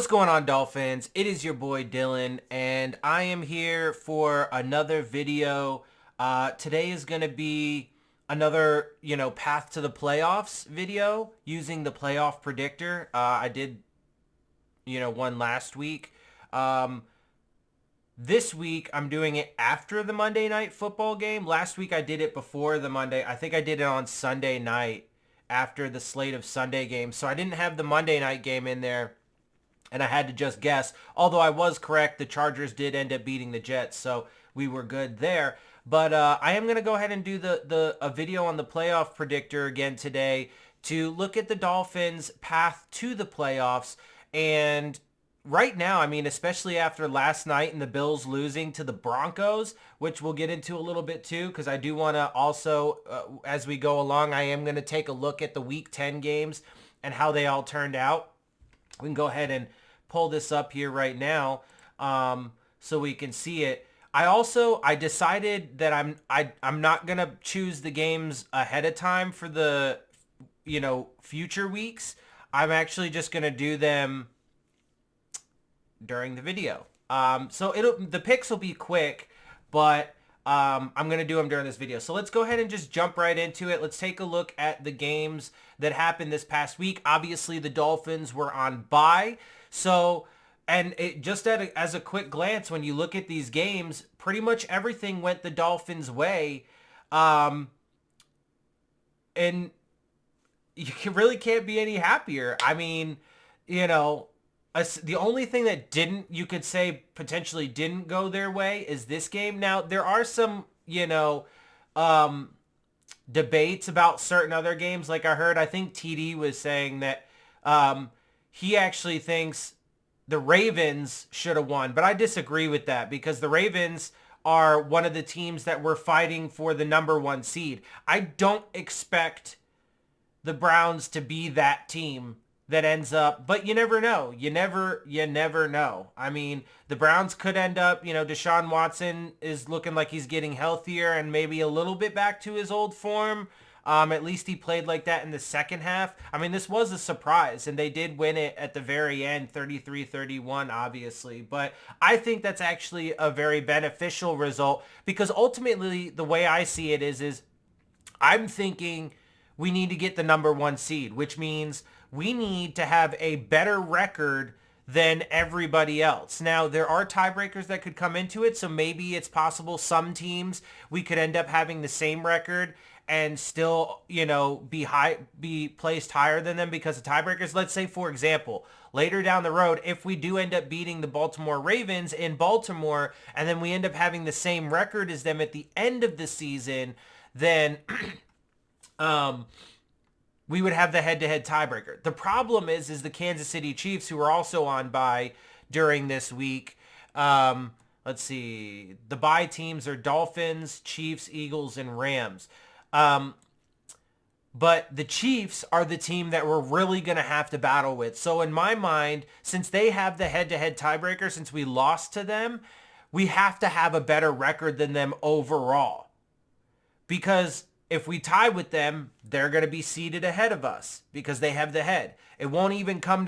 What's going on, Dolphins? It is your boy Dillon, and I am here for another video. Today is going to be another, path to the playoffs video using the playoff predictor. I did, one last week. This week, I'm doing it after the Monday Night Football game. Last week, I did it before the Monday. I think I did it on Sunday night after the slate of Sunday games. So I didn't have the Monday night game in there, and I had to just guess. Although I was correct, the Chargers did end up beating the Jets, so we were good there. But I am going to go ahead and do a video on the playoff predictor again today to look at the Dolphins' path to the playoffs. And right now, I mean, especially after last night and the Bills losing to the Broncos, which we'll get into a little bit too, because I do want to also, as we go along, I am going to take a look at the Week 10 games and how they all turned out. We can go ahead and pull this up here right now so we can see it. I decided that I'm not going to choose the games ahead of time for the, future weeks. I'm actually just going to do them during the video. So the picks will be quick, but I'm going to do them during this video. So let's go ahead and just jump right into it. Let's take a look at the games that happened this past week. Obviously, the Dolphins were on bye. So, and it just as a quick glance, when you look at these games, pretty much everything went the Dolphins' way. And really can't be any happier. I mean, the only thing that you could say potentially didn't go their way is this game. Now, there are some, debates about certain other games. Like I think TD was saying that he actually thinks the Ravens should have won. But I disagree with that because the Ravens are one of the teams that were fighting for the number one seed. I don't expect the Browns to be that team that ends up, but you never know. You never know. I mean, the Browns could end up, Deshaun Watson is looking like he's getting healthier and maybe a little bit back to his old form. At least he played like that in the second half. I mean, this was a surprise, and they did win it at the very end, 33-31, obviously. But I think that's actually a very beneficial result because ultimately the way I see it is I'm thinking we need to get the number one seed, which means we need to have a better record than everybody else. Now, there are tiebreakers that could come into it, so maybe it's possible some teams we could end up having the same record and still, be placed higher than them because of tiebreakers. Let's say, for example, later down the road, if we do end up beating the Baltimore Ravens in Baltimore, and then we end up having the same record as them at the end of the season, then we would have the head-to-head tiebreaker. The problem is the Kansas City Chiefs, who are also on bye during this week. Let's see. The bye teams are Dolphins, Chiefs, Eagles, and Rams. But the Chiefs are the team that we're really going to have to battle with. So in my mind, since they have the head-to-head tiebreaker, since we lost to them, we have to have a better record than them overall. Because if we tie with them, they're going to be seated ahead of us because they have the head. It won't even come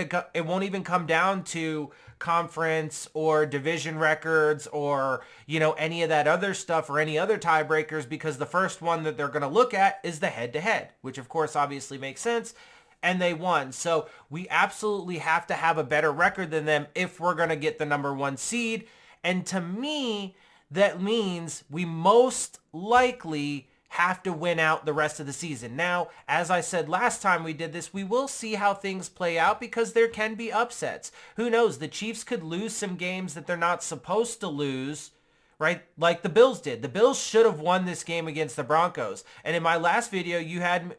down to conference or division records or, any of that other stuff or any other tiebreakers because the first one that they're going to look at is the head-to-head, which of course obviously makes sense, and they won. So we absolutely have to have a better record than them if we're going to get the number one seed. And to me, that means we most likely have to win out the rest of the season. Now, as I said last time we did this, we will see how things play out because there can be upsets. Who knows? The Chiefs could lose some games that they're not supposed to lose, right? Like the Bills did. The Bills should have won this game against the Broncos. And in my last video,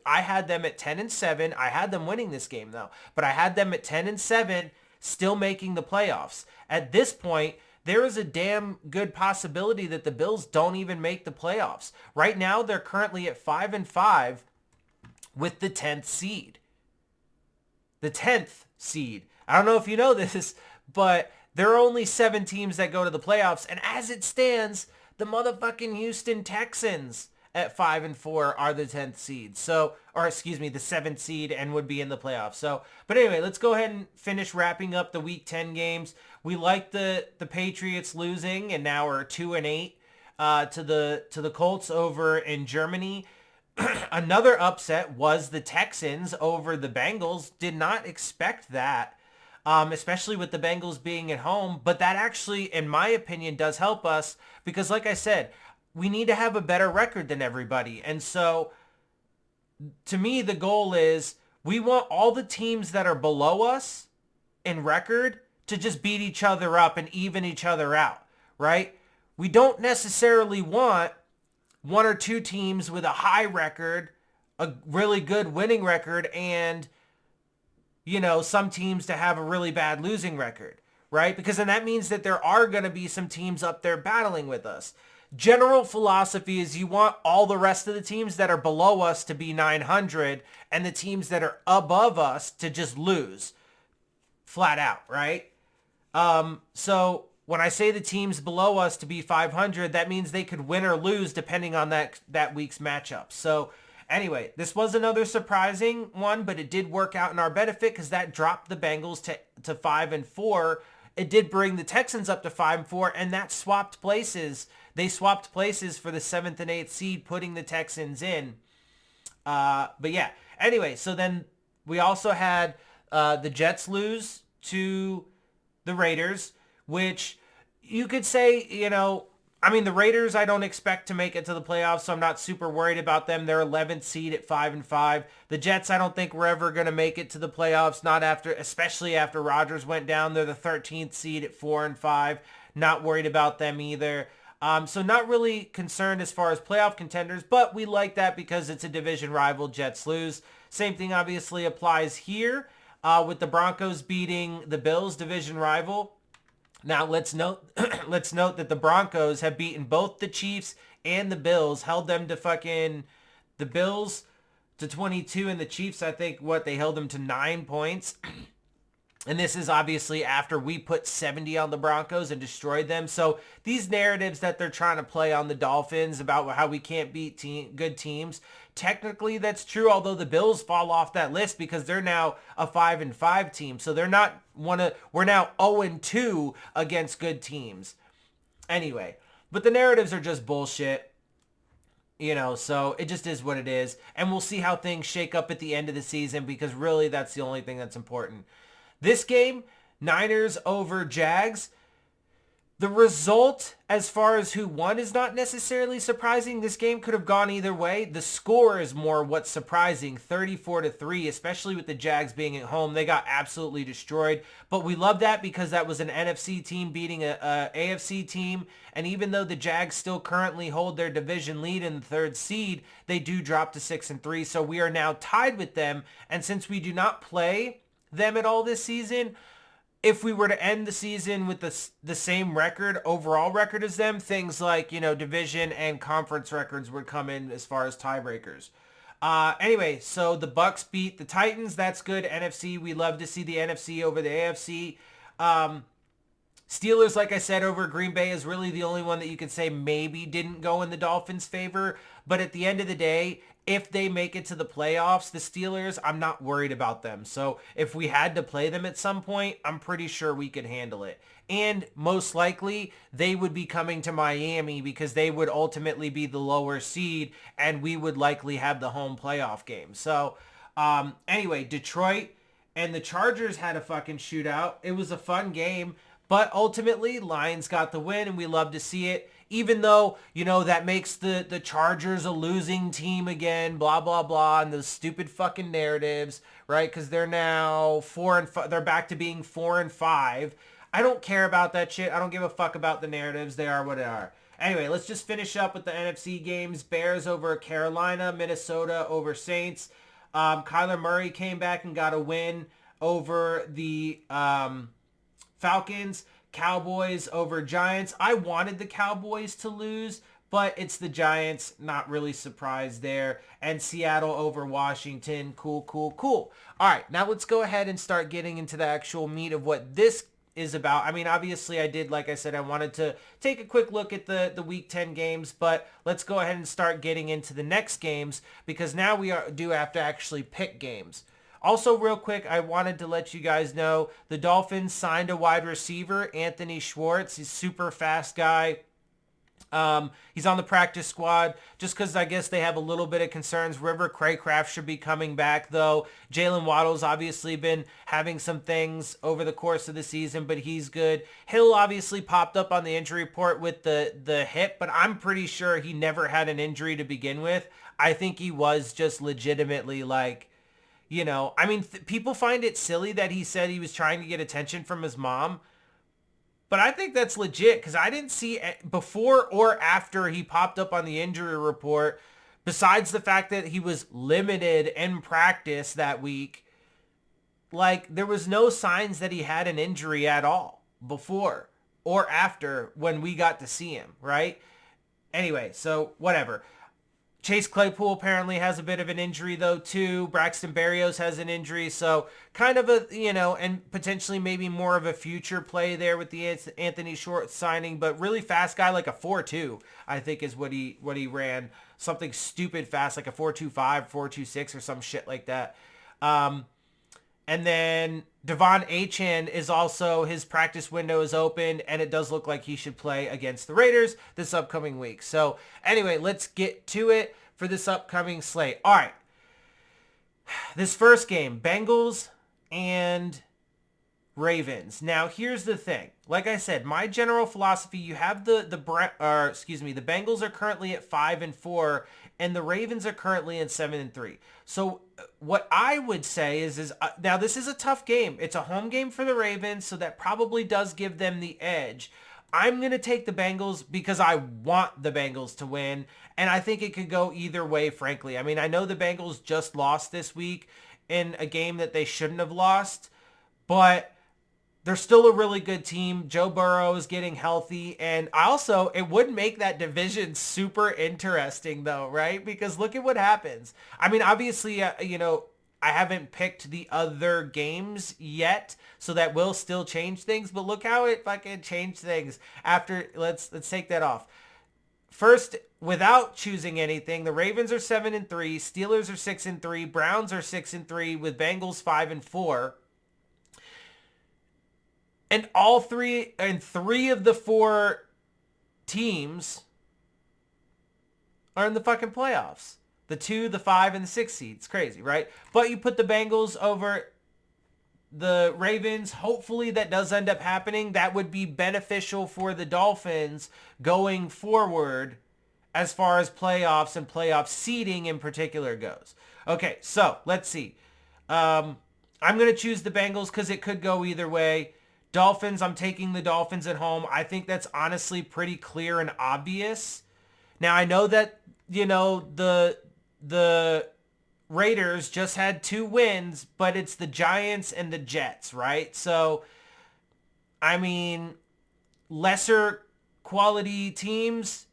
I had them at 10-7. I had them winning this game though, but I had them at 10-7, still making the playoffs. At this point, there is a damn good possibility that the Bills don't even make the playoffs. Right now, they're currently at 5-5 with the 10th seed. The 10th seed. I don't know if you know this, but there are only 7 teams that go to the playoffs. And as it stands, the motherfucking Houston Texans at 5-4 are the 10th seed. So, or excuse me, the 7th seed and would be in the playoffs. So, but anyway, let's go ahead and finish wrapping up the Week 10 games. We like the Patriots losing, and now we're 2-8 to the Colts over in Germany. Another upset was the Texans over the Bengals. Did not expect that, especially with the Bengals being at home. But that actually, in my opinion, does help us because, like I said, we need to have a better record than everybody. And so, to me, the goal is we want all the teams that are below us in record to just beat each other up and even each other out, right? We don't necessarily want one or two teams with a high record, a really good winning record, and, you know, some teams to have a really bad losing record, right? Because then that means that there are going to be some teams up there battling with us. General philosophy is you want all the rest of the teams that are below us to be 900 and the teams that are above us to just lose flat out, right? So when I say the teams below us to be 500, that means they could win or lose depending on that week's matchup. So anyway, this was another surprising one, but it did work out in our benefit because that dropped the Bengals to 5-4. It did bring the Texans up to 5-4, and that swapped places. They swapped places for the 7th and 8th seed, putting the Texans in. But yeah, anyway, so then we also had the Jets lose to the Raiders, which you could say, you know, I mean, the Raiders I don't expect to make it to the playoffs, so I'm not super worried about them. They're 11th seed at 5-5. The Jets I don't think we're ever going to make it to the playoffs, not after, especially after Rodgers went down. They're the 13th seed at 4-5. Not worried about them either. So not really concerned as far as playoff contenders, but we like that because it's a division rival. Jets lose. Same thing obviously applies here with the Broncos beating the Bills, division rival. Now let's note that the Broncos have beaten both the Chiefs and the Bills, held them to the Bills to 22 and the Chiefs, I think they held them to 9 points. And this is obviously after we put 70 on the Broncos and destroyed them. So these narratives that they're trying to play on the Dolphins about how we can't beat good teams, technically that's true, although the Bills fall off that list because they're now a 5-5 team. So we're now 0-2 against good teams. Anyway, but the narratives are just bullshit. You know, so it just is what it is. And we'll see how things shake up at the end of the season because really that's the only thing that's important. This game, Niners over Jags, the result as far as who won is not necessarily surprising. This game could have gone either way. The score is more what's surprising, 34-3, especially with the Jags being at home. They got absolutely destroyed. But we love that because that was an NFC team beating a AFC team. And even though the Jags still currently hold their division lead in the 3rd seed, they do drop to 6-3. So we are now tied with them. And since we do not play them at all this season, if we were to end the season with the same overall record as them, things like, you know, division and conference records would come in as far as tiebreakers. Anyway, so the Bucks beat the Titans. That's good. NFC, we love to see the NFC over the AFC. Steelers, like I said, over Green Bay is really the only one that you could say maybe didn't go in the Dolphins' favor. But at the end of the day, if they make it to the playoffs, the Steelers, I'm not worried about them. So if we had to play them at some point, I'm pretty sure we could handle it. And most likely, they would be coming to Miami because they would ultimately be the lower seed and we would likely have the home playoff game. So anyway, Detroit and the Chargers had a fucking shootout. It was a fun game. But ultimately, Lions got the win, and we love to see it. Even though, you know, that makes the Chargers a losing team again, blah, blah, blah, and those stupid fucking narratives, right? Because they're now 4-5. They're back to being 4-5. I don't care about that shit. I don't give a fuck about the narratives. They are what they are. Anyway, let's just finish up with the NFC games. Bears over Carolina, Minnesota over Saints. Kyler Murray came back and got a win over the Falcons. Cowboys over Giants. I wanted the Cowboys to lose, but it's the Giants. Not really surprised there. And Seattle over Washington. Cool, cool, cool. All right, now let's go ahead and start getting into the actual meat of what this is about. I mean, obviously I did, like I said, I wanted to take a quick look at the Week 10 games, but let's go ahead and start getting into the next games because now do have to actually pick games. Also, real quick, I wanted to let you guys know the Dolphins signed a wide receiver, Anthony Schwartz. He's a super fast guy. He's on the practice squad just because I guess they have a little bit of concerns. River Craycraft should be coming back, though. Jalen Waddle's obviously been having some things over the course of the season, but he's good. Hill obviously popped up on the injury report with the hip, but I'm pretty sure he never had an injury to begin with. I think he was just legitimately like, I mean, people find it silly that he said he was trying to get attention from his mom. But I think that's legit because I didn't see before or after he popped up on the injury report, besides the fact that he was limited in practice that week, like there was no signs that he had an injury at all before or after when we got to see him, right? Anyway, so whatever. Chase Claypool apparently has a bit of an injury though too. Braxton Berrios has an injury, so kind of a, and potentially maybe more of a future play there with the Anthony Schwartz signing, but really fast guy, like a 4.2, I think is what he ran. Something stupid fast, like a 4.25, 4.26 or some shit like that. And then Devon Achane is also, his practice window is open, and it does look like he should play against the Raiders this upcoming week. So anyway, let's get to it for this upcoming slate. All right. This first game, Bengals and Ravens. Now, here's the thing. Like I said, my general philosophy, you have the Bengals are currently at 5-4, and the Ravens are currently at 7-3. So what I would say is now this is a tough game. It's a home game for the Ravens, so that probably does give them the edge. I'm going to take the Bengals because I want the Bengals to win, and I think it could go either way, frankly. I mean, I know the Bengals just lost this week in a game that they shouldn't have lost, but they're still a really good team. Joe Burrow is getting healthy. And also, it would make that division super interesting, though, right? Because look at what happens. I mean, obviously, I haven't picked the other games yet, so that will still change things. But look how it fucking changed things after. Let's take that off. First, without choosing anything, the Ravens are 7-3, Steelers are 6-3, Browns are 6-3, with Bengals 5-4. And three of the four teams are in the fucking playoffs. The 2, the 5, and the 6 seed. It's crazy, right? But you put the Bengals over the Ravens. Hopefully that does end up happening. That would be beneficial for the Dolphins going forward as far as playoffs and playoff seeding in particular goes. Okay, so let's see. I'm going to choose the Bengals because it could go either way. Dolphins, I'm taking the Dolphins at home. I think that's honestly pretty clear and obvious. Now, I know that, the Raiders just had 2 wins, but it's the Giants and the Jets, right? So, I mean, lesser quality teams.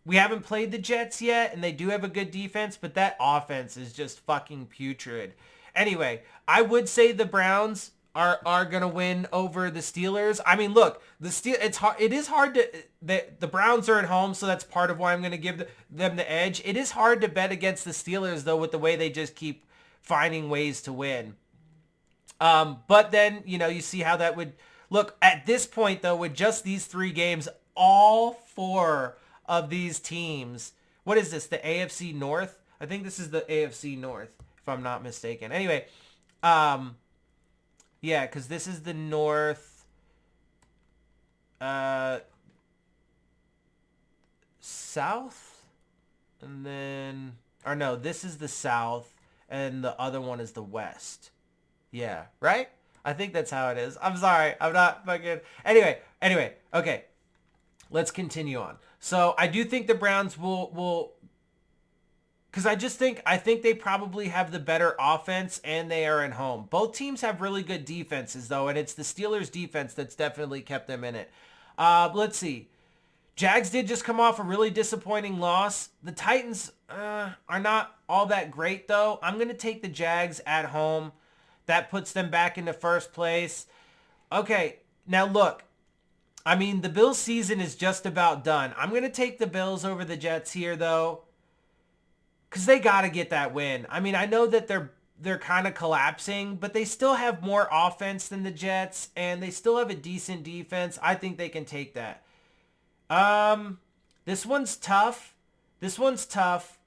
We haven't played the Jets yet, and they do have a good defense, but that offense is just fucking putrid. Anyway, I would say the Browns are going to win over the Steelers. I mean, look, it is hard to, the Browns are at home, so that's part of why I'm going to give them the edge. It is hard to bet against the Steelers, though, with the way they just keep finding ways to win. But then, you see how that would look at this point, though, with just these 3 games, all 4 of these teams. What is this, the AFC North? I think this is the AFC North, if I'm not mistaken. Anyway, yeah, because this is the North, South, and then, or no, this is the South, and the other one is the West. Yeah, right? I think that's how it is. I'm sorry, I'm not fucking, anyway, okay, let's continue on. So, I do think the Browns will because I think they probably have the better offense and they are at home. Both teams have really good defenses, though, and it's the Steelers' defense that's definitely kept them in it. Let's see. Jags did just come off a really disappointing loss. The Titans are not all that great, though. I'm going to take the Jags at home. That puts them back into first place. Okay, Now, look, I mean, the Bills season is just about done. I'm going to take the Bills over the Jets here, though, because they got to get that win. I mean, I know that they're kind of collapsing, but they still have more offense than the Jets, and they still have a decent defense. I think they can take that. This one's tough. This one's tough.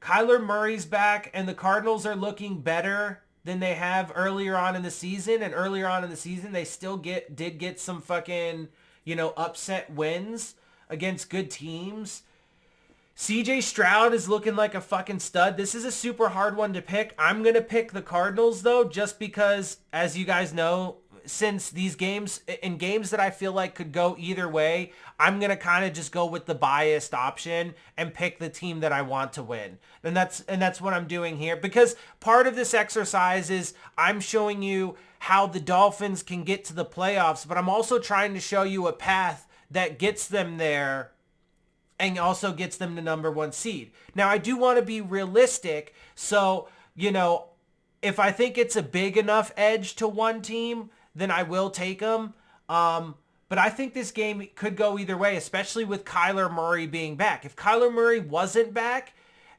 Kyler Murray's back, and the Cardinals are looking better than they have earlier on in the season. And earlier on in the season, they still did get some fucking, upset wins against good teams. CJ Stroud is looking like a fucking stud. This is a super hard one to pick. I'm going to pick the Cardinals, though, just because, as you guys know, since these games, in games that I feel like could go either way, I'm going to kind of just go with the biased option and pick the team that I want to win. And that's what I'm doing here, because part of this exercise is I'm showing you how the Dolphins can get to the playoffs, but I'm also trying to show you a path that gets them there and also gets them the number one seed. Now, I do want to be realistic, so, if I think it's a big enough edge to one team, then I will take them. But I think this game could go either way, especially with Kyler Murray being back. If Kyler Murray wasn't back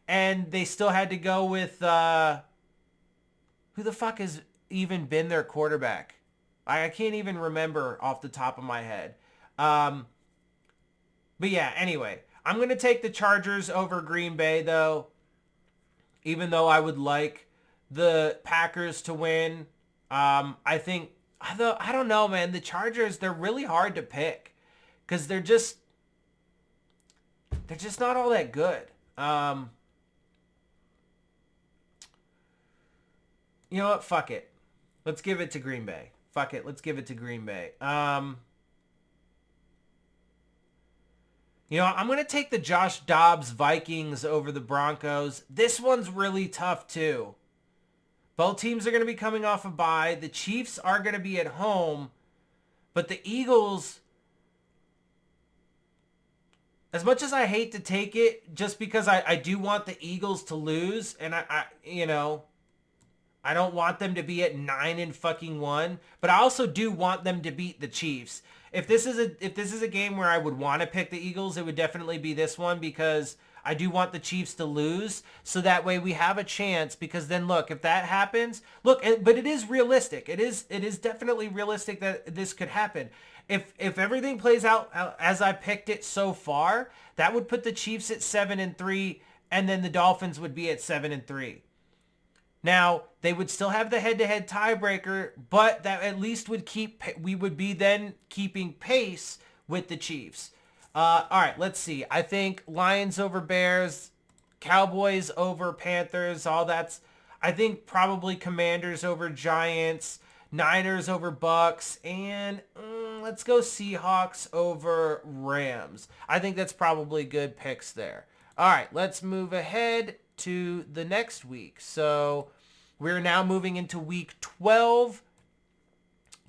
and they still had to go with, who the fuck has even been their quarterback? I can't even remember off the top of my head. But yeah, anyway, I'm going to take the Chargers over Green Bay, though, even though I would like the Packers to win. I think, I don't know, man. The Chargers, they're really hard to pick because they're just not all that good. You know what? Fuck it. Let's give it to Green Bay. Fuck it. Let's give it to Green Bay. I'm going to take the Josh Dobbs Vikings over the Broncos. This one's really tough, too. Both teams are going to be coming off a bye. The Chiefs are going to be at home. But the Eagles, as much as I hate to take it, just because I do want the Eagles to lose, and I don't want them to be at 9-1, but I also do want them to beat the Chiefs. If this is a game where I would want to pick the Eagles, it would definitely be this one, because I do want the Chiefs to lose, so that way we have a chance, because then look, if that happens, but it is realistic. It is definitely realistic that this could happen. If everything plays out as I picked it so far, that would put the Chiefs at 7-3, and then the Dolphins would be at 7-3. Now, they would still have the head-to-head tiebreaker, but that at least we would be then keeping pace with the Chiefs. All right, let's see. I think Lions over Bears, Cowboys over Panthers, I think probably Commanders over Giants, Niners over Bucks, and let's go Seahawks over Rams. I think that's probably good picks there. All right, let's move ahead to the next week. So we're now moving into week 12.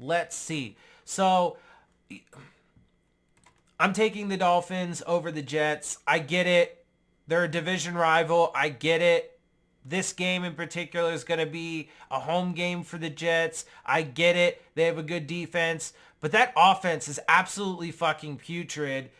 Let's see. So I'm taking the Dolphins over the Jets. I get it. They're a division rival. I get it. This game in particular is going to be a home game for the Jets. I get it. They have a good defense. But that offense is absolutely fucking putrid.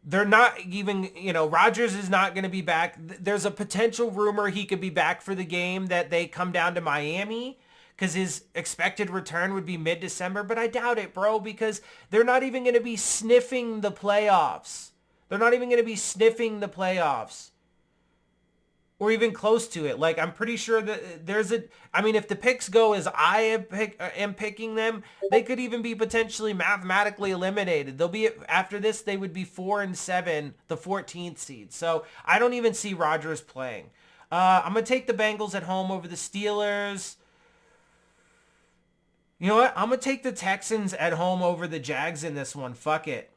They're not even, Rodgers is not going to be back. There's a potential rumor he could be back for the game that they come down to Miami, because his expected return would be mid-December, but I doubt it, bro, because they're not even going to be sniffing the playoffs. They're not even going to be sniffing the playoffs. Or even close to it. Like, I'm pretty sure that if the picks go as I am picking them, they could even be potentially mathematically eliminated. After this, they would be 4-7, the 14th seed. So I don't even see Rodgers playing. I'm going to take the Bengals at home over the Steelers. You know what? I'm going to take the Texans at home over the Jags in this one. Fuck it.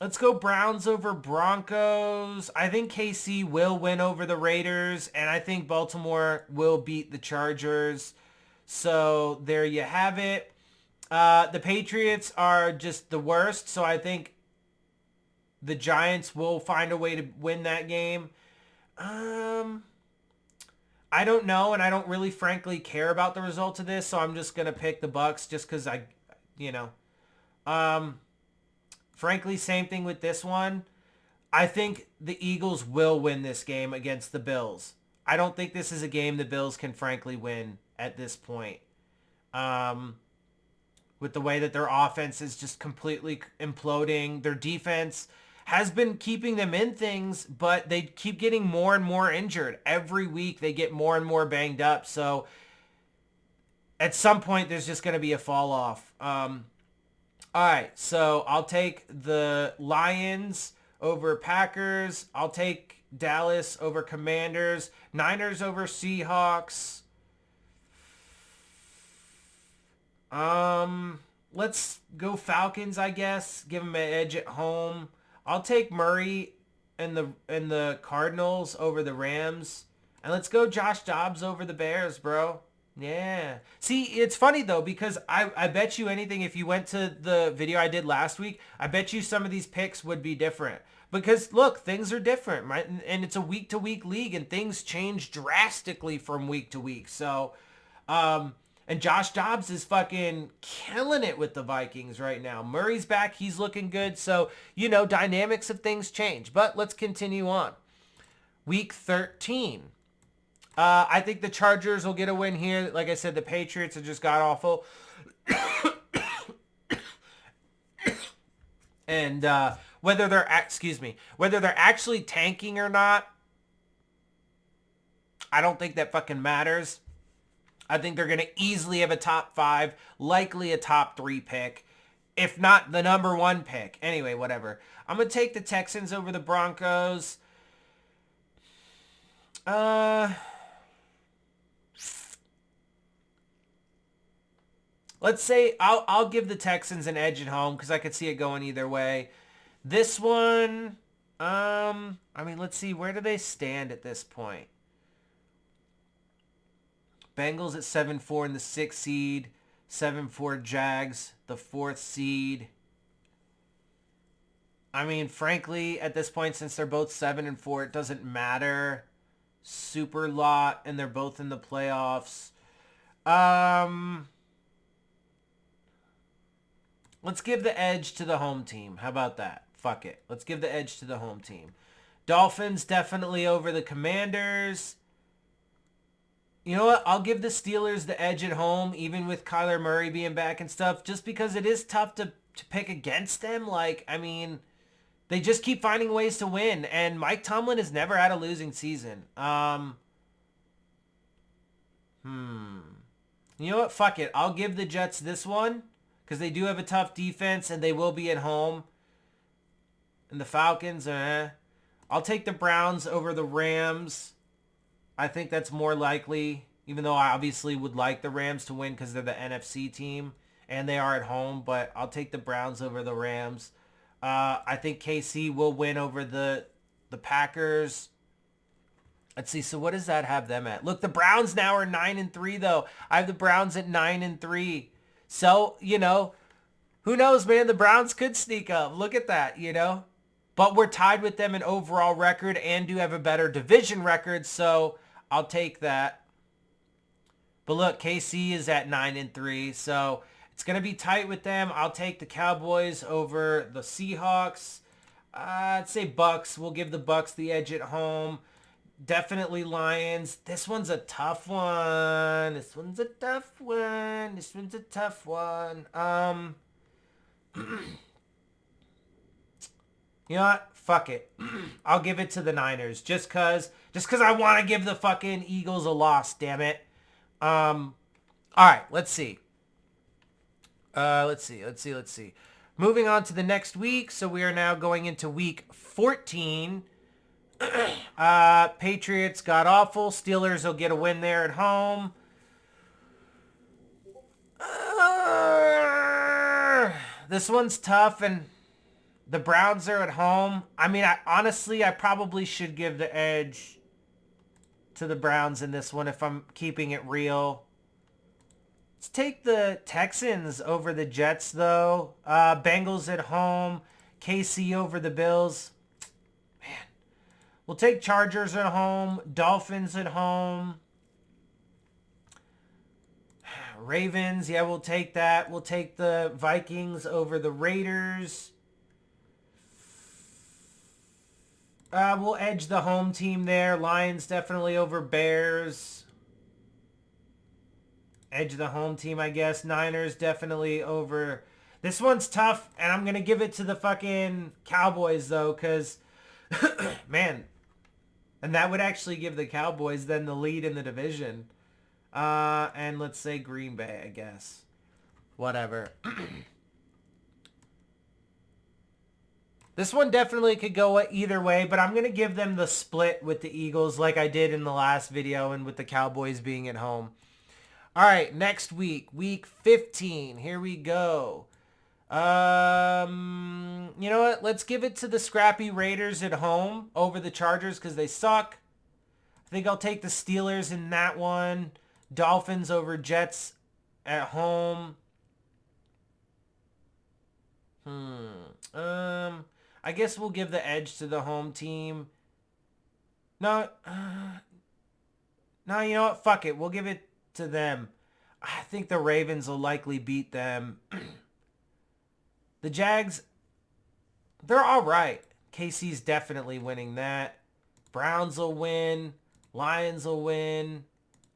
Let's go Browns over Broncos. I think KC will win over the Raiders, and I think Baltimore will beat the Chargers. So there you have it. The Patriots are just the worst, so I think the Giants will find a way to win that game. I don't know, and I don't really frankly care about the results of this, so I'm just going to pick the Bucks just because you know. Frankly, same thing with this one. I think the Eagles will win this game against the Bills. I don't think this is a game the Bills can frankly win at this point. With the way that their offense is just completely imploding. Their defense has been keeping them in things, but they keep getting more and more injured. Every week they get more and more banged up. So at some point there's just going to be a fall off. All right, so I'll take the Lions over Packers. I'll take Dallas over Commanders. Niners over Seahawks. Let's go Falcons, I guess. Give them an edge at home. I'll take Murray and the Cardinals over the Rams. And let's go Josh Dobbs over the Bears, bro. Yeah. See, it's funny, though, because I bet you anything, if you went to the video I did last week, I bet you some of these picks would be different. Because, look, things are different, right? And it's a week-to-week league, and things change drastically from week to week. So, and Josh Dobbs is fucking killing it with the Vikings right now. Murray's back. He's looking good. So, dynamics of things change. But let's continue on. Week 13. I think the Chargers will get a win here. Like I said, the Patriots have just got awful. And whether they're actually tanking or not, I don't think that fucking matters. I think they're going to easily have a top 5, likely a top 3 pick, if not the number 1 pick. Anyway, whatever. I'm going to take the Texans over the Broncos. Let's say I'll give the Texans an edge at home because I could see it going either way. This one, let's see. Where do they stand at this point? Bengals at 7-4 in the 6th seed. 7-4 Jags, the 4th seed. Frankly, at this point, since they're both 7-4, it doesn't matter super lot, and they're both in the playoffs. Let's give the edge to the home team. How about that? Fuck it. Let's give the edge to the home team. Dolphins definitely over the Commanders. You know what? I'll give the Steelers the edge at home, even with Kyler Murray being back and stuff, just because it is tough to pick against them. They just keep finding ways to win, and Mike Tomlin has never had a losing season. You know what? Fuck it. I'll give the Jets this one, because they do have a tough defense, and they will be at home. And the Falcons, I'll take the Browns over the Rams. I think that's more likely, even though I obviously would like the Rams to win because they're the NFC team, and they are at home, but I'll take the Browns over the Rams. I think KC will win over the Packers. Let's see. So what does that have them at? Look, the Browns now are 9-3, though. I have the Browns at 9-3. So, who knows, man? The Browns could sneak up. Look at that, But we're tied with them in overall record and do have a better division record, so I'll take that. But look, KC is at 9-3, so it's going to be tight with them. I'll take the Cowboys over the Seahawks. I'd say Bucks. We'll give the Bucks the edge at home. Definitely Lions. This one's a tough one. You know what? Fuck it. I'll give it to the Niners just cause I want to give the fucking Eagles a loss, damn it. All right, let's see. Let's see. Moving on to the next week. So we are now going into week 14. Patriots got awful. Steelers will get a win there at home. This one's tough, and the Browns are at home. I probably should give the edge to the Browns in this one if I'm keeping it real. Let's take the Texans over the Jets, though. Bengals at home. KC over the Bills. Man. We'll take Chargers at home. Dolphins at home. Ravens, yeah, we'll take that. We'll take the Vikings over the Raiders. We'll edge the home team there. Lions definitely over Bears. Edge the home team, I guess. Niners definitely over. This one's tough, and I'm going to give it to the fucking Cowboys, though, because, man, and that would actually give the Cowboys then the lead in the division. And let's say Green Bay, I guess. Whatever. This one definitely could go either way, but I'm going to give them the split with the Eagles like I did in the last video and with the Cowboys being at home. All right, next week, week 15. Here we go. You know what? Let's give it to the scrappy Raiders at home over the Chargers because they suck. I think I'll take the Steelers in that one. Dolphins over Jets at home. I guess we'll give the edge to the home team. No, no, you know what? Fuck it. We'll give it to them. I think the Ravens will likely beat them. The Jags, they're all right. KC's definitely winning that. Browns will win. Lions will win.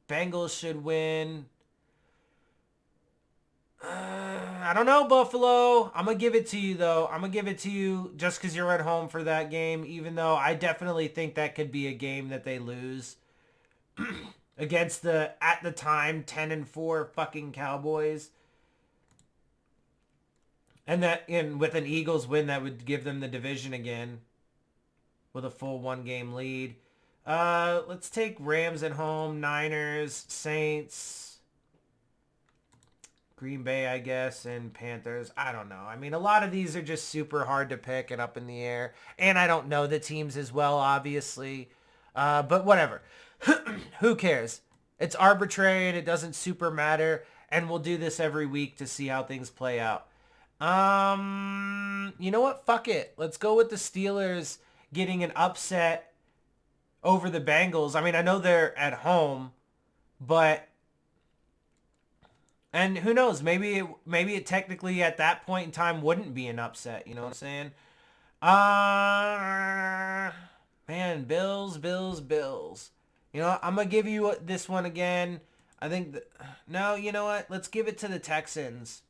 Bengals should win. I don't know, Buffalo. I'm going to give it to you, though. I'm going to give it to you just because you're at home for that game, even though I definitely think that could be a game that they lose against the, at the time, 10-4 fucking Cowboys. And with an Eagles win, that would give them the division again with a full one-game lead. Let's take Rams at home, Niners, Saints, Green Bay, I guess, and Panthers. I don't know. I mean, a lot of these are just super hard to pick and up in the air. And I don't know the teams as well, obviously. But whatever. Who cares? It's arbitrary and it doesn't super matter. And we'll do this every week to see how things play out. You know what? Fuck it. Let's go with the Steelers getting an upset over the Bengals. I mean, I know they're at home, but... And who knows? Maybe it technically at that point in time wouldn't be an upset. You know what I'm saying? Man, Bills. You know what? I'm going to give you this one again. I think... No, you know what? Let's give it to the Texans.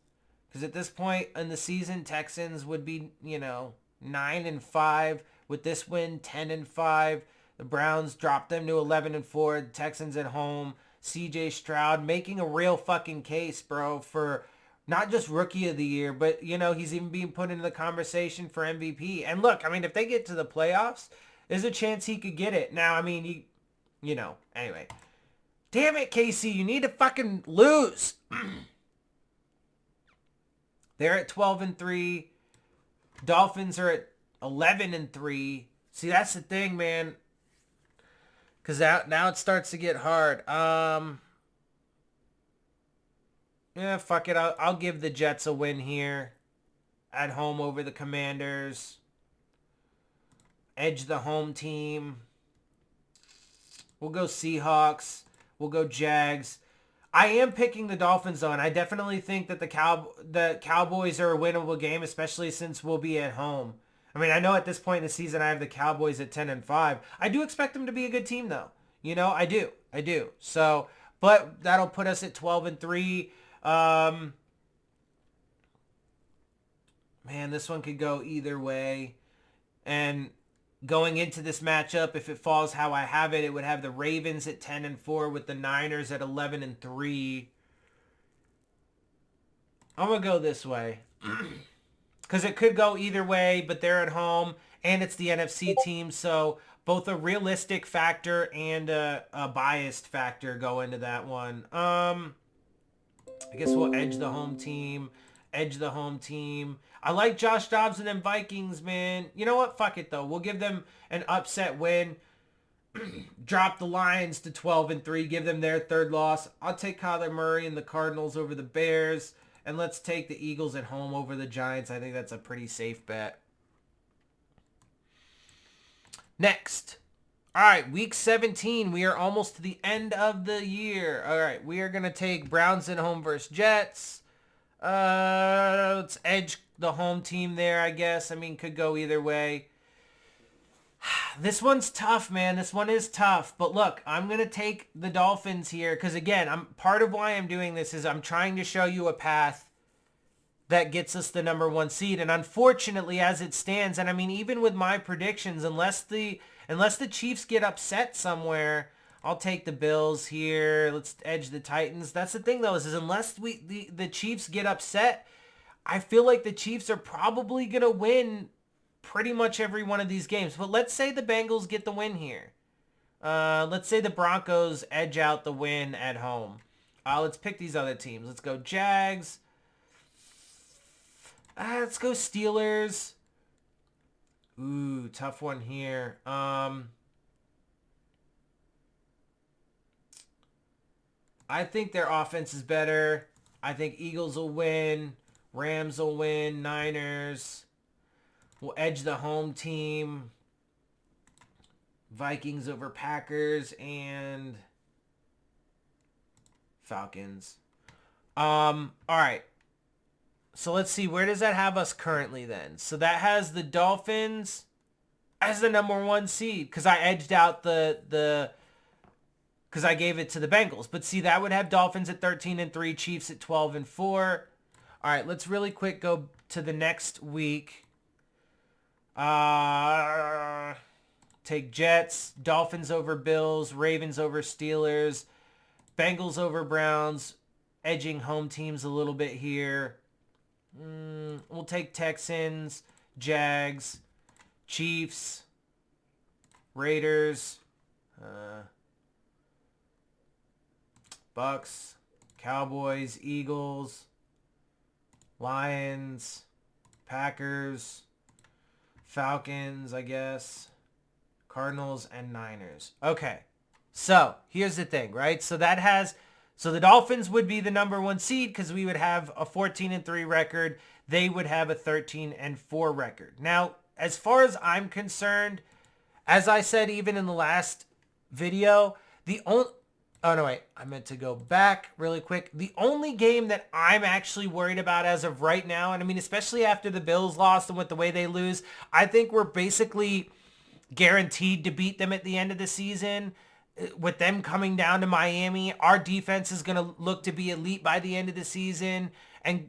Because at this point in the season, Texans would be, 9-5. With this win, 10-5. The Browns dropped them to 11-4. The Texans at home. CJ Stroud making a real fucking case, bro, for not just rookie of the year, but, he's even being put into the conversation for MVP. And look, I mean, if they get to the playoffs, there's a chance he could get it. Now, I mean, anyway. Damn it, KC, you need to fucking lose. They're at 12-3. Dolphins are at 11-3. See, that's the thing, man. Because now it starts to get hard. Yeah, fuck it. I'll give the Jets a win here. At home over the Commanders. Edge the home team. We'll go Seahawks. We'll go Jags. I am picking the Dolphins, though, and I definitely think that the Cowboys are a winnable game, especially since we'll be at home. I mean, I know at this point in the season I have the Cowboys at 10-5. I do expect them to be a good team, though. I do. So, but that'll put us at 12-3. Man, this one could go either way. And going into this matchup, if it falls how I have it, it would have the Ravens at 10-4 with the Niners at 11-3. I'm going to go this way. Because it could go either way, but they're at home, and it's the NFC team, so both a realistic factor and a biased factor go into that one. I guess we'll edge the home team. I like Josh Dobbs and them Vikings, man. You know what? Fuck it, though. We'll give them an upset win. Drop the Lions to 12-3. Give them their third loss. I'll take Kyler Murray and the Cardinals over the Bears. And let's take the Eagles at home over the Giants. I think that's a pretty safe bet. Next, All right, week 17. We are almost to the end of the year. All right, we are going to take Browns at home versus Jets. Let's edge the home team there, I guess. I mean, could go either way. This one's tough, man. This one is tough. But look, I'm going to take the Dolphins here because, again, part of why I'm doing this is I'm trying to show you a path that gets us the number 1 seed. And unfortunately, as it stands, and I mean, even with my predictions, unless the Chiefs get upset somewhere, I'll take the Bills here. Let's edge the Titans. That's the thing, though, is unless the Chiefs get upset, I feel like the Chiefs are probably going to win pretty much every one of these games. But let's say the Bengals get the win here. Let's say the Broncos edge out the win at home. Let's pick these other teams. Let's go Jags. Let's go Steelers. Ooh, tough one here. I think their offense is better. I think Eagles will win. Rams will win. Niners. We'll edge the home team. Vikings over Packers and Falcons. All right. So let's see. Where does that have us currently then? So that has the Dolphins as the number 1 seed because I edged out because I gave it to the Bengals. But see, that would have Dolphins at 13-3, Chiefs at 12-4. All right, let's really quick go to the next week. Take Jets, Dolphins over Bills, Ravens over Steelers, Bengals over Browns, edging home teams a little bit here. We'll take Texans, Jags, Chiefs, Raiders, Bucks, Cowboys, Eagles, Lions, Packers, Falcons, I guess, Cardinals, and Niners. Okay, so here's the thing, right? So the Dolphins would be the number 1 seed because we would have a 14-3 record. They would have a 13-4 record. Now, as far as I'm concerned, as I said even in the last video, I meant to go back really quick. The only game that I'm actually worried about as of right now, and I mean, especially after the Bills lost and with the way they lose, I think we're basically guaranteed to beat them at the end of the season. With them coming down to Miami, our defense is going to look to be elite by the end of the season. And,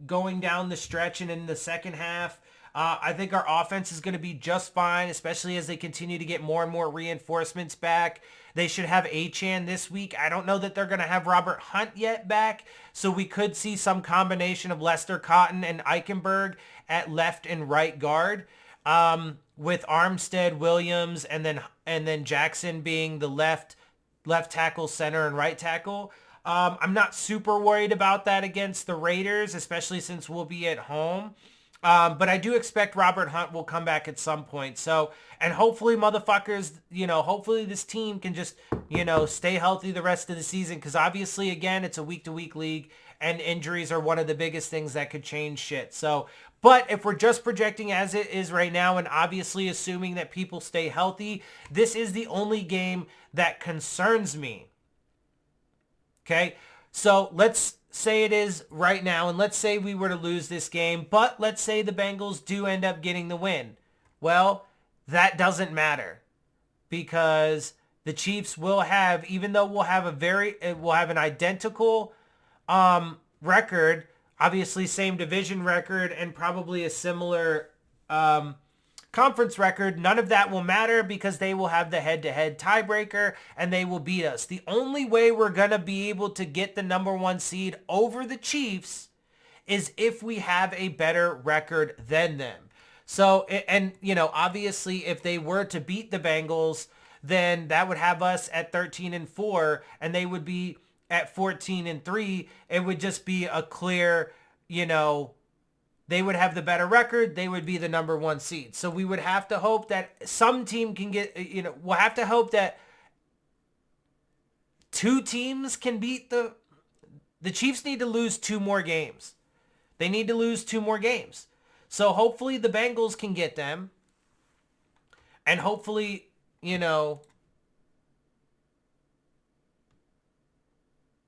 going down the stretch and in the second half, I think our offense is going to be just fine, especially as they continue to get more and more reinforcements back. They should have Achane this week. I don't know that they're going to have Robert Hunt yet back, so we could see some combination of Lester Cotton and Eichenberg at left and right guard, with Armstead, Williams, and then Jackson being the left tackle, center, and right tackle. I'm not super worried about that against the Raiders, especially since we'll be at home. But I do expect Robert Hunt will come back at some point. So, and hopefully motherfuckers, hopefully this team can just, stay healthy the rest of the season. Because obviously, again, it's a week-to-week league and injuries are one of the biggest things that could change shit. So, but if we're just projecting as it is right now and obviously assuming that people stay healthy, this is the only game that concerns me. Okay? So let's say it is right now, and let's say we were to lose this game, but let's say the Bengals do end up getting the win. Well, that doesn't matter because the Chiefs will have, even though we'll have an identical record, obviously same division record and probably a similar conference record, none of that will matter because they will have the head-to-head tiebreaker and they will beat us. The only way we're going to be able to get the number 1 seed over the Chiefs is if we have a better record than them. So, and, obviously if they were to beat the Bengals, then that would have us at 13-4 and they would be at 14-3. It would just be a clear, they would have the better record. They would be the number 1 seed. So we would have to hope that some team can get, we'll have to hope that 2 teams can beat the Chiefs need to lose 2 more games. They need to lose 2 more games. So hopefully the Bengals can get them. And hopefully, you know,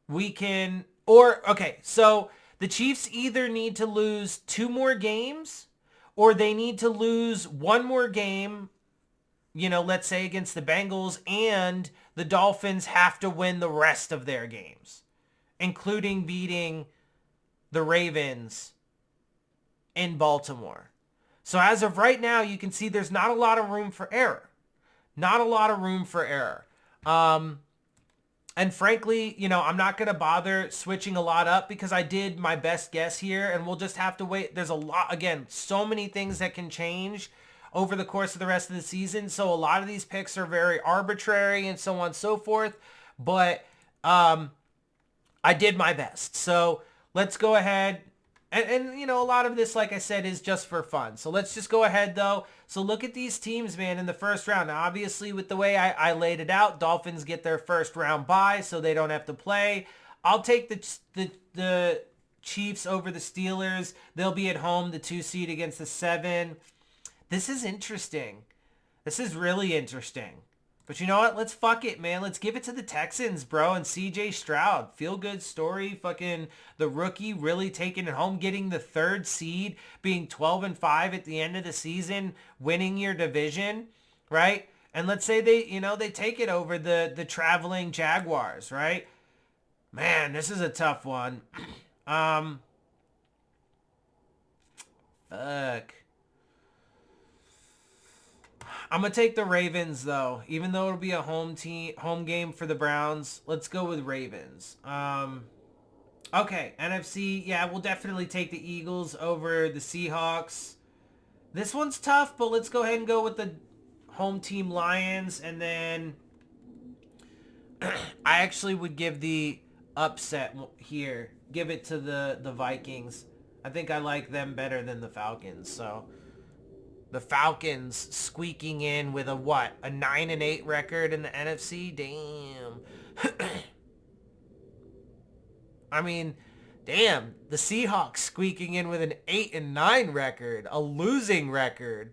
we can, or, okay, so the Chiefs either need to lose 2 more games or they need to lose 1 more game, let's say against the Bengals, and the Dolphins have to win the rest of their games, including beating the Ravens in Baltimore. So as of right now, you can see there's not a lot of room for error. Not a lot of room for error. And frankly, I'm not going to bother switching a lot up because I did my best guess here, and we'll just have to wait. There's a lot, again, so many things that can change over the course of the rest of the season. So a lot of these picks are very arbitrary and so on and so forth. But I did my best. So let's go ahead. And a lot of this, like I said, is just for fun. So let's just go ahead, though. So look at these teams, man, in the first round. Now, obviously, with the way I laid it out, Dolphins get their first round bye, so they don't have to play. I'll take the Chiefs over the Steelers. They'll be at home, the 2 seed against the 7. This is interesting. This is really interesting. But you know what? Let's fuck it, man. Let's give it to the Texans, bro. And CJ Stroud. Feel good story. Fucking the rookie really taking it home, getting the 3rd seed, being 12-5 at the end of the season, winning your division, right? And let's say they take it over the traveling Jaguars, right? Man, this is a tough one. Fuck. I'm going to take the Ravens, though. Even though it'll be a home game for the Browns, let's go with Ravens. Okay, NFC, yeah, we'll definitely take the Eagles over the Seahawks. This one's tough, but let's go ahead and go with the home team Lions. And then I actually would give the upset here. Give it to the Vikings. I think I like them better than the Falcons, so... The Falcons squeaking in with a 9-8 record in the NFC? Damn. I mean, damn. The Seahawks squeaking in with an 8-9 record. A losing record.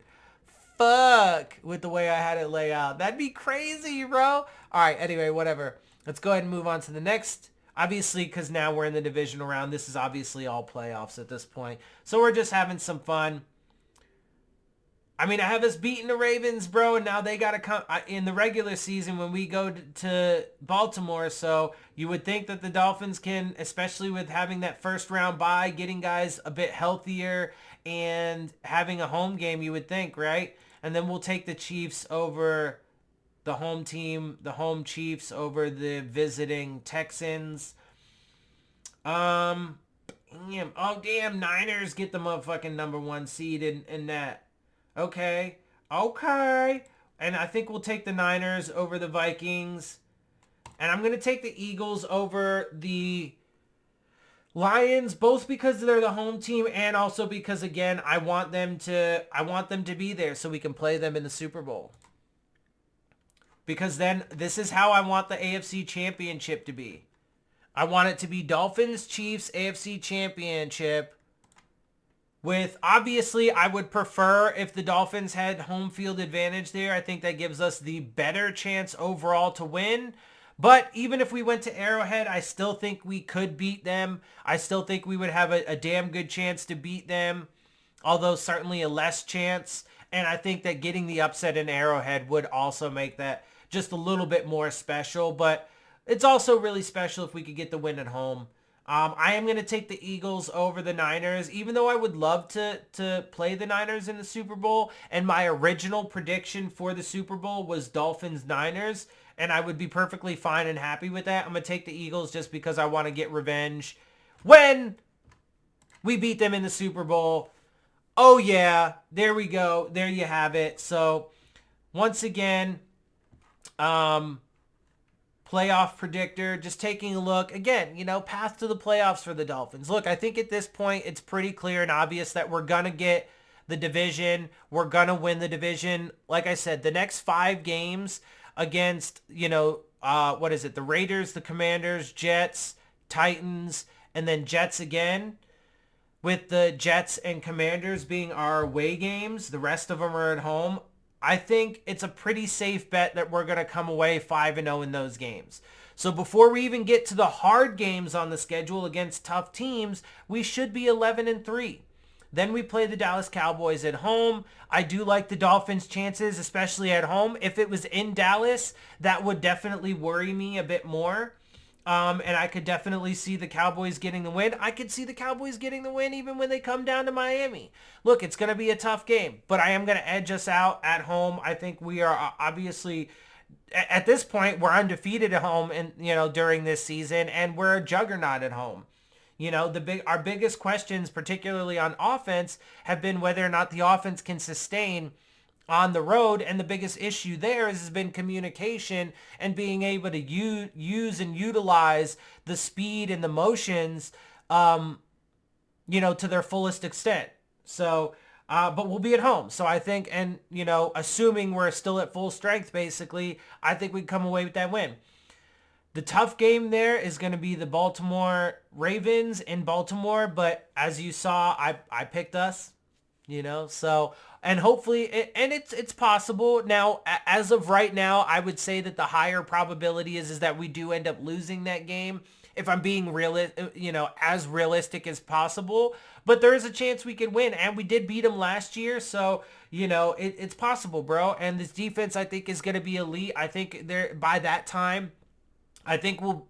Fuck. With the way I had it lay out. That'd be crazy, bro. Alright, anyway, whatever. Let's go ahead and move on to the next. Obviously, because now we're in the divisional round. This is obviously all playoffs at this point. So we're just having some fun. I mean, I have us beating the Ravens, bro, and now they got to come in the regular season when we go to Baltimore. So you would think that the Dolphins can, especially with having that first round bye, getting guys a bit healthier and having a home game, you would think, right? And then we'll take the Chiefs over the home team, the home Chiefs over the visiting Texans. Damn. Oh, damn, Niners get the motherfucking number 1 seed in that. Okay. And I think we'll take the Niners over the Vikings. And I'm going to take the Eagles over the Lions, both because they're the home team and also because, again, I want them to be there so we can play them in the Super Bowl. Because then this is how I want the AFC Championship to be. I want it to be Dolphins, Chiefs, AFC Championship. With, obviously, I would prefer if the Dolphins had home field advantage there. I think that gives us the better chance overall to win. But even if we went to Arrowhead, I still think we could beat them. I still think we would have a damn good chance to beat them, although certainly a less chance. And I think that getting the upset in Arrowhead would also make that just a little bit more special. But it's also really special if we could get the win at home. I am going to take the Eagles over the Niners, even though I would love to play the Niners in the Super Bowl. And my original prediction for the Super Bowl was Dolphins-Niners, and I would be perfectly fine and happy with that. I'm going to take the Eagles just because I want to get revenge when we beat them in the Super Bowl. Oh, yeah. There we go. There you have it. So, once again, playoff predictor, just taking a look. Again, path to the playoffs for the Dolphins. Look, I think at this point, it's pretty clear and obvious that we're going to get the division. We're going to win the division. Like I said, the next 5 games against, the Raiders, the Commanders, Jets, Titans, and then Jets again. With the Jets and Commanders being our away games, the rest of them are at home. I think it's a pretty safe bet that we're going to come away 5-0 in those games. So before we even get to the hard games on the schedule against tough teams, we should be 11-3. Then we play the Dallas Cowboys at home. I do like the Dolphins' chances, especially at home. If it was in Dallas, that would definitely worry me a bit more. And I could definitely see the Cowboys getting the win. I could see the Cowboys getting the win even when they come down to Miami. Look, it's going to be a tough game, but I am going to edge us out at home. I think we are obviously, at this point, we're undefeated at home and during this season, and we're a juggernaut at home. Our biggest questions, particularly on offense, have been whether or not the offense can sustain on the road, and the biggest issue there has been communication and being able to use and utilize the speed and the motions, to their fullest extent. So, but we'll be at home. So I think, and, assuming we're still at full strength, basically, I think we come away with that win. The tough game there is going to be the Baltimore Ravens in Baltimore, but as you saw, I picked us, so, and hopefully, it's possible. Now, as of right now, I would say that the higher probability is that we do end up losing that game, if I'm being as realistic as possible. But there is a chance we could win, and we did beat them last year, so, it's possible, bro. And this defense, I think, is going to be elite. I think by that time, I think we'll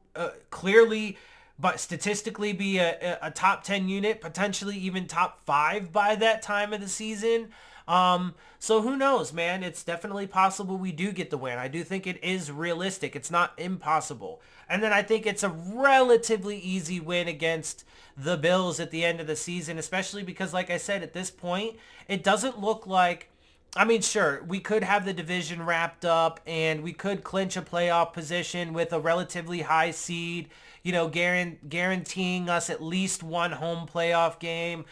clearly, but statistically, be a top 10 unit, potentially even top 5 by that time of the season. So who knows, man? It's definitely possible we do get the win. I do think it is realistic. It's not impossible. And then I think it's a relatively easy win against the Bills at the end of the season, especially because, like I said, at this point, it doesn't look like, sure, we could have the division wrapped up and we could clinch a playoff position with a relatively high seed, guaranteeing us at least one home playoff game.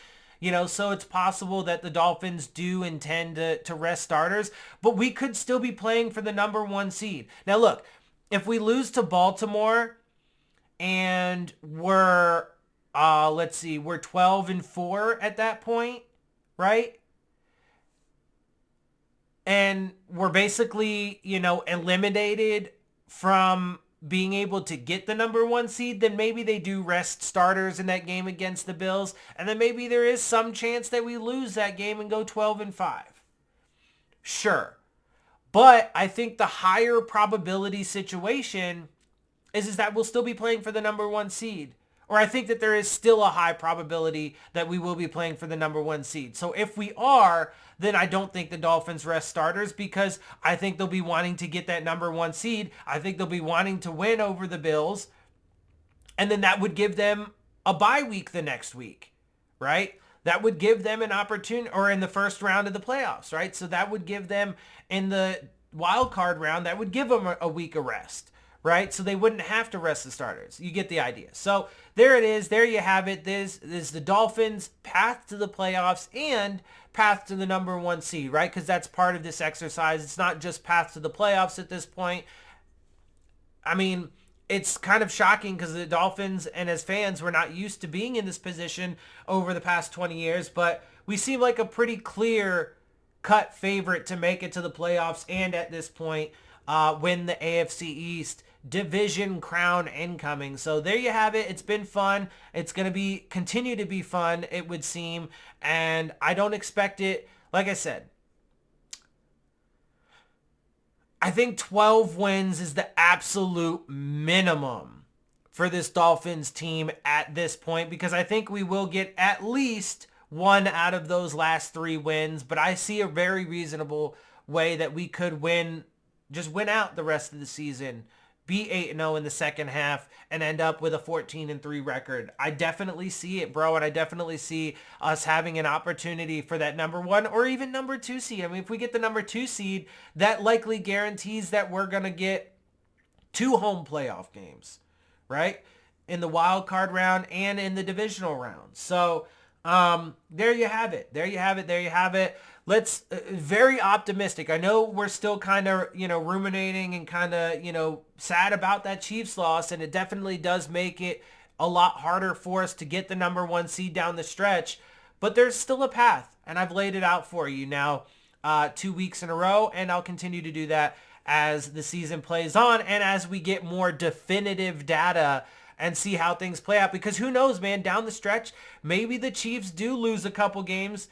So it's possible that the Dolphins do intend to rest starters, but we could still be playing for the number 1 seed. Now, look, if we lose to Baltimore and we're 12-4 at that point, right? And we're basically, eliminated from being able to get the number 1 seed, then maybe they do rest starters in that game against the Bills. And then maybe there is some chance that we lose that game and go 12-5. Sure. But I think the higher probability situation is that we'll still be playing for the number 1 seed. Or I think that there is still a high probability that we will be playing for the number 1 seed. So if we are, then I don't think the Dolphins rest starters, because I think they'll be wanting to get that number 1 seed. I think they'll be wanting to win over the Bills. And then that would give them a bye week the next week, right? That would give them an opportunity, or in the first round of the playoffs, right? So that would give them, in the wild card round, that would give them a week of rest, right? So they wouldn't have to rest the starters. You get the idea. So there it is. There you have it. This is the Dolphins' path to the playoffs and path to the number 1 seed, right? Because that's part of this exercise. It's not just path to the playoffs at this point. It's kind of shocking because the Dolphins, and as fans, we're not used to being in this position over the past 20 years, but we seem like a pretty clear-cut favorite to make it to the playoffs and at this point win the AFC East division crown incoming. So there you have it. It's been fun. It's going to continue to be fun, it would seem, and I don't expect it, like I said, I think 12 wins is the absolute minimum for this Dolphins team at this point, because I think we will get at least 1 out of those last 3 wins, but I see a very reasonable way that we could just win out the rest of the season, be 8-0 in the second half, and end up with a 14-3 record. I definitely see it, bro, and I definitely see us having an opportunity for that number 1 or even number 2 seed. If we get the number 2 seed, that likely guarantees that we're going to get 2 home playoff games, right? In the wild card round and in the divisional round. So there you have it. There you have it. There you have it. Let's very optimistic. I know we're still kind of, ruminating and kind of, sad about that Chiefs loss, and it definitely does make it a lot harder for us to get the number 1 seed down the stretch, but there's still a path, and I've laid it out for you. Now, 2 weeks in a row, and I'll continue to do that as the season plays on and as we get more definitive data and see how things play out. Because who knows, man, down the stretch, maybe the Chiefs do lose a couple games.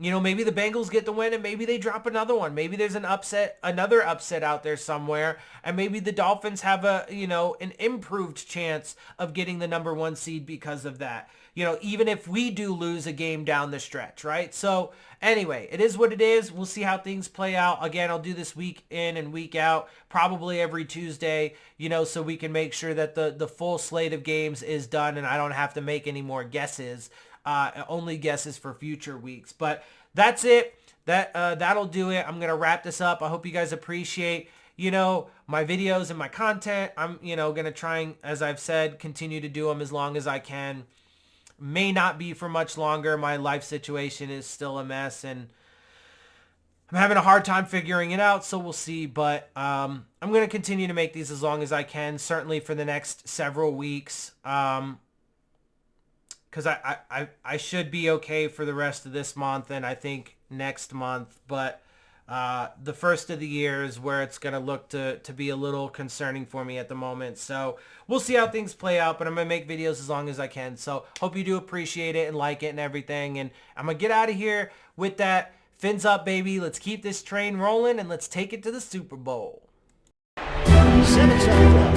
Maybe the Bengals get the win and maybe they drop another one. Maybe there's another upset out there somewhere. And maybe the Dolphins have an improved chance of getting the number 1 seed because of that. Even if we do lose a game down the stretch, right? So anyway, it is what it is. We'll see how things play out. Again, I'll do this week in and week out, probably every Tuesday, so we can make sure that the full slate of games is done and I don't have to make any more guesses. Only guesses for future weeks. But that's it. That'll do it. I'm going to wrap this up. I hope you guys appreciate, my videos and my content. I'm, going to try and, as I've said, continue to do them as long as I can. May not be for much longer. My life situation is still a mess and I'm having a hard time figuring it out, so we'll see. But I'm going to continue to make these as long as I can, certainly for the next several weeks. Because I should be okay for the rest of this month and I think next month. But the first of the year is where it's going to look to be a little concerning for me at the moment. So we'll see how things play out, but I'm going to make videos as long as I can. So hope you do appreciate it and like it and everything. And I'm going to get out of here with that. Fins up, baby. Let's keep this train rolling and let's take it to the Super Bowl. 7-7.